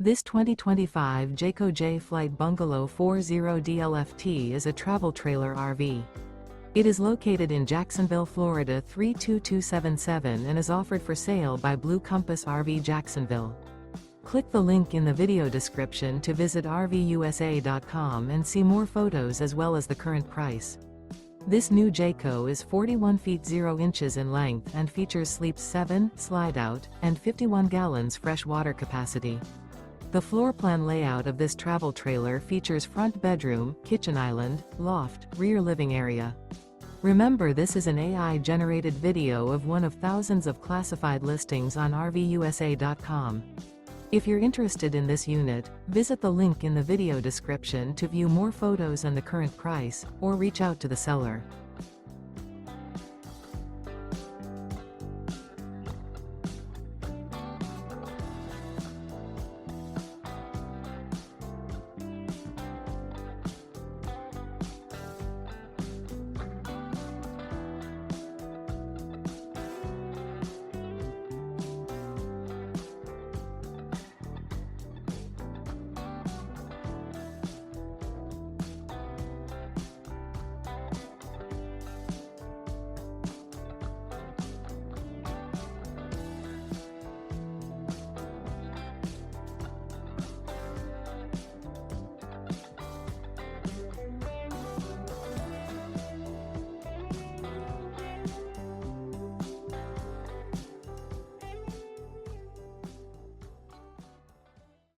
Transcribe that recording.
This 2025 Jayco Jay Flight Bungalow 40DLFT is a travel trailer RV. It is located in Jacksonville, Florida 32277 and is offered for sale by Blue Compass RV Jacksonville. Click the link in the video description to visit RVUSA.com and see more photos as well as the current price. This new Jayco is 41 feet 0 inches in length and features sleeps 7, slide-out, and 51 gallons fresh water capacity. The floor plan layout of this travel trailer features front bedroom, kitchen island, loft, rear living area. Remember, this is an AI-generated video of one of thousands of classified listings on RVUSA.com. If you're interested in this unit, visit the link in the video description to view more photos and the current price, or reach out to the seller.